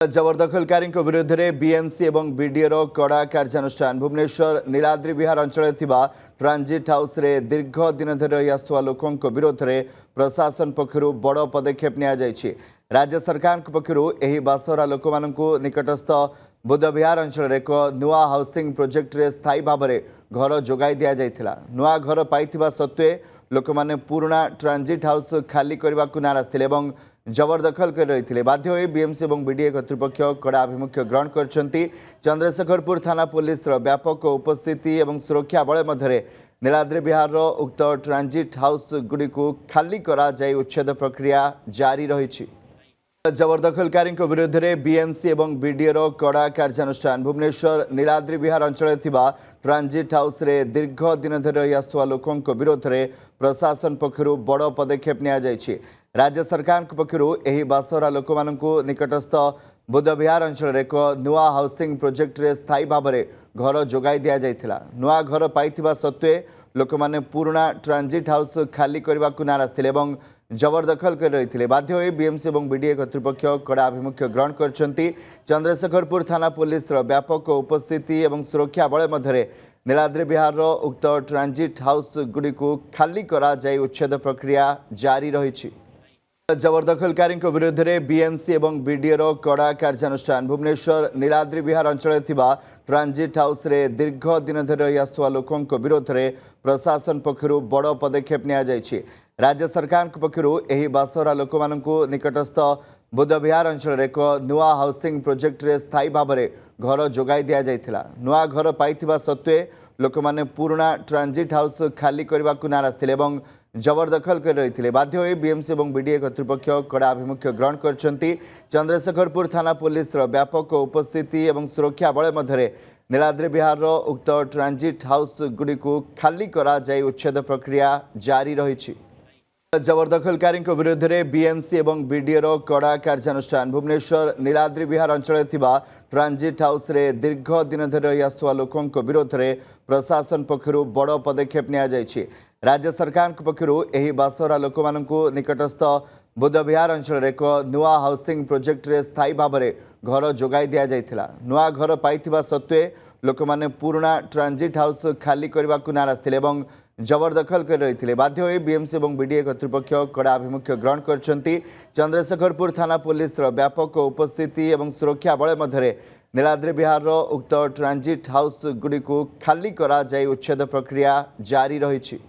जबरदखलकारी विरुद्ध में बीएमसी और बीडीओर कड़ा कार्यानुष्ठान भुवनेश्वर नीलाद्री विहार अंचल ट्रांजिट हाउस रे दीर्घ दिन धरी रही आसुवा लोकों विरोध में प्रशासन पक्षरु बड़ पदक्षेप नि राज्य सरकार पक्षरु एही बासरा लोक निकटस्थ बुद्ध विहार अंचल एक नुआ हाउसिंग प्रोजेक्ट रे स्थायी भाव में घर जोगाई दि जाइथिला। नुआ घर पाइथिबा सत्वे लोक मैंने पुराना ट्रांजिट हाउस खाली करने को नाराज थे और जबरदखल कर रही बाध्य हो बीएमसी और बीडीए कर्तृपक्ष कड़ा आभिमुख्य ग्रहण कर चंद्रशेखरपुर थाना पुलिस व्यापक उपस्थिति और सुरक्षा बल मध्य नीलाद्री विहार उक्त ट्रांजिट हाउस गुड़ी को खाली करा जाय उच्छेद प्रक्रिया जारी रही। जबरदखलकारी विरुद्ध में बीएमसी और बीडीओर कड़ा कार्यानुष्ठान भुवनेश्वर नीलाद्री विहार अंचल ट्रांजिट हाउस रे दीर्घ दिन धरी रही आसुवा लोकों विरोध में प्रशासन पक्षरु बड़ पदक्षेप नि राज्य सरकार पक्षरु एही बासरा लोक निकटस्थ बुद्ध विहार अंचल एक नुआ हाउसिंग प्रोजेक्ट रे स्थायी भाव में घर जोगाई दि जाइथिला। नुआ घर पाइथिबा सत्वे लोक मैंने पुराना ट्रांजिट हाउस खाली करने को नाराज थे और जबरदखल कर रही बाध्य हो बीएमसी और बीडीए कर्तृपक्ष कड़ा आभिमुख्य ग्रहण कर चंद्रशेखरपुर थाना पुलिस व्यापक उपस्थिति और सुरक्षा बल मध्य नीलाद्री विहार उक्त ट्रांजिट हाउस गुड़ी को खाली करा जाय उच्छेद प्रक्रिया जारी रही। जबरदखलकारी विरुद्ध में बीएमसी और बीडीओर कड़ा कार्यानुष्ठान भुवनेश्वर नीलाद्री विहार अंचल ट्रांजिट हाउस रे दीर्घ दिन धरी रही आसुवा लोकों विरोध में प्रशासन पक्षरु बड़ पदक्षेप नि राज्य सरकार पक्षरु एही बासरा लोक निकटस्थ बुद्ध विहार अंचल एक नुआ हाउसिंग प्रोजेक्ट रे स्थायी भाव में घर जोगाई दि जाइथिला। नुआ घर पाइथिबा सत्वे लोक मैंने पुराना ट्रांजिट हाउस खाली करने को नाराज थे और जबरदखल कर रही बाध्य हो बीएमसी और बीडीए कर्तृपक्ष कड़ा आभिमुख्य ग्रहण कर चंद्रशेखरपुर थाना पुलिस व्यापक उपस्थिति और सुरक्षा बल मध्य नीलाद्री विहार उक्त ट्रांजिट हाउस गुड़ी को खाली करा जाय उच्छेद प्रक्रिया जारी रही। जबरदखलकारी विरुद्ध में बीएमसी और बीडीओर कड़ा कार्यानुष्ठान भुवनेश्वर नीलाद्री विहार अंचल ट्रांजिट हाउस रे दीर्घ दिन धरी रही आसुवा लोकों विरोध में प्रशासन पक्षरु बड़ पदक्षेप नि राज्य सरकार पक्षरु एही बासरा लोक निकटस्थ बुद्ध विहार अंचल एक नुआ हाउसिंग प्रोजेक्ट रे स्थायी भाव में घर जोगाई दि जाइथिला। नुआ घर पाइथिबा सत्वे लोक मैंने पुराना ट्रांजिट हाउस खाली करने को नाराज थे और जबरदखल कर रही बाध्य हो बीएमसी और बीडीए कर्तृपक्ष कड़ा आभिमुख्य ग्रहण कर चंद्रशेखरपुर थाना पुलिस व्यापक उपस्थिति और सुरक्षा बल मध्य नीलाद्री विहार उक्त ट्रांजिट हाउस गुड़ी को खाली करा जाय उच्छेद प्रक्रिया जारी रही।